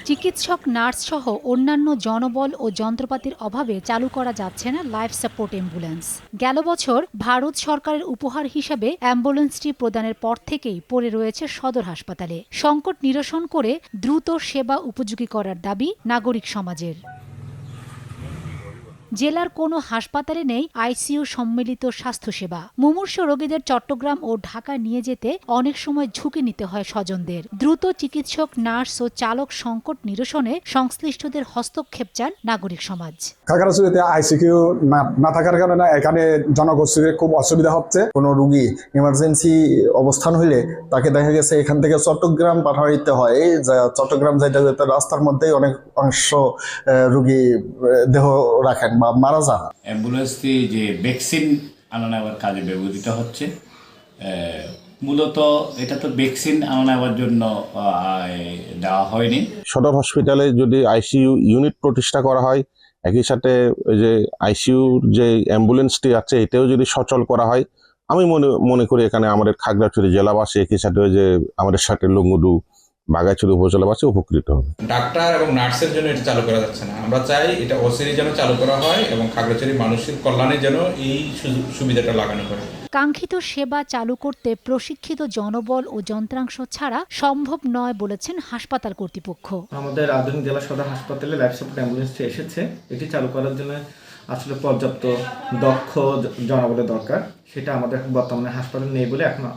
চিকিৎসক, নার্স সহ অন্যান্য জনবল ও যন্ত্রপাতির অভাবে চালু করা যাচ্ছে না লাইফ সাপোর্ট অ্যাম্বুলেন্স। গেল বছর ভারত সরকারের উপহার হিসেবে অ্যাম্বুলেন্সটি প্রদানের পর থেকেই পড়ে রয়েছে সদর হাসপাতালে। সংকট নিরসন করে দ্রুত সেবা উপযোগী করার দাবি নাগরিক সমাজের। জেলার কোনো হাসপাতালে নেই আইসিইউ সম্মিলিত স্বাস্থ্যসেবা। মুমূর্ষু রোগীদের চট্টগ্রাম ও ঢাকা নিয়ে যেতে অনেক সময় ঝুঁকি নিতে হয় স্বজনদের। দ্রুত চিকিৎসক, নার্স ও চালক সংকট নিরসনে সংশ্লিষ্টদের হস্তক্ষেপ চান নাগরিক সমাজ। খাগড়াছড়িতে আইসিইউ না থাকার কারণে এখানে জনগোষ্ঠীর খুব অসুবিধা হচ্ছে। কোনো রুগী ইমার্জেন্সি অবস্থান হইলে তাকে দেখা গেছে এখান থেকে চট্টগ্রাম পাঠাইতে হয়। চট্টগ্রাম যাইতে যেতে রাস্তার মধ্যেই অনেক অংশ রুগী দেহ রাখেন বা মারা যান। অ্যাম্বুলেন্সটি যে ভ্যাকসিন আনা নেওয়ার কাজে ব্যবহৃত হচ্ছে, মূলত এটা তো ভ্যাকসিন আনা নেওয়ার জন্য দেওয়া হয়নি। সদর হসপিটালে যদি আইসিইউ ইউনিট প্রতিষ্ঠা করা হয়, একই সাথে যে আইসিইউর যে অ্যাম্বুলেন্সটি আছে এটাও যদি সচল করা হয়, আমি মনে করি এখানে আমাদের খাগড়াছড়ি জেলাবাসী, একই সাথে যে আমাদের সাথে লংগদু, বাঘাইছড়ি উপজেলাবাসী উপকৃত হবে। ডাক্তার এবং নার্সের জন্য এটা চালু করা যাচ্ছে না। আমরা চাই এটা অচিরেই যেন চালু করা হয় এবং খাগড়াছড়ি মানুষের কল্যাণের জন্য এই সুবিধাটা লাগানো হয়। কাঙ্ক্ষিত সেবা চালু করতে প্রশিক্ষিত জনবল ও যন্ত্রাংশ ছাড়া সম্ভব নয় বলেছেন হাসপাতাল কর্তৃপক্ষ। আমাদের আধুনিক জেলা সদর হাসপাতালে লাইফ সাপোর্ট অ্যাম্বুলেন্সটি এসেছে। এটি চালু করার জন্য আসলে পর্যাপ্ত দক্ষ জনবলের দরকার। সেটা আমাদের বর্তমানে হাসপাতালে নেই বলে এখনো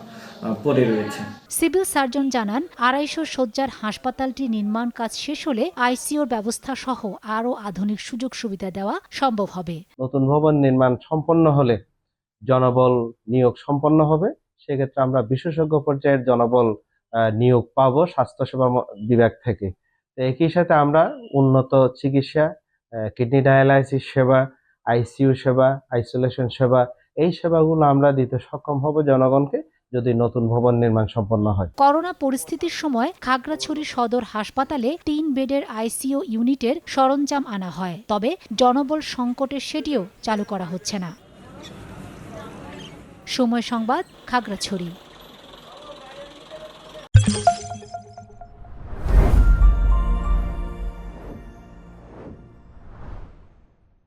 পড়ে রয়েছে। সিভিল সার্জন জানান, ২৫০ শয্যার হাসপাতালটি নির্মাণ কাজ শেষ হলে আইসিইউর ব্যবস্থা সহ আরও আধুনিক সুযোগ সুবিধা দেওয়া সম্ভব হবে। নতুন ভবন নির্মাণ সম্পন্ন হলে জনবল নিয়োগ সম্পন্ন হবে। সেক্ষেত্রে আমরা বিশেষজ্ঞ পর্যায়ের জনবল নিয়োগ পাবো স্বাস্থ্যসেবা বিভাগ থেকে। একই সাথে আমরা উন্নত চিকিৎসা, কিডনি ডায়ালাইসিস সেবা, আইসিইউ সেবা, আইসোলেশন সেবা, এই সেবাগুলো আমরা দিতে সক্ষম হব জনগণকে যদি নতুন ভবন নির্মাণ সম্পন্ন হয়। করোনা পরিস্থিতির সময় খাগড়াছড়ি সদর হাসপাতালে ৩ বেডের আইসিইউ ইউনিটের সরঞ্জাম আনা হয়, তবে জনবল সংকটে সেটিও চালু করা হচ্ছে না। সময় সংবাদ, খাগড়াছড়ি।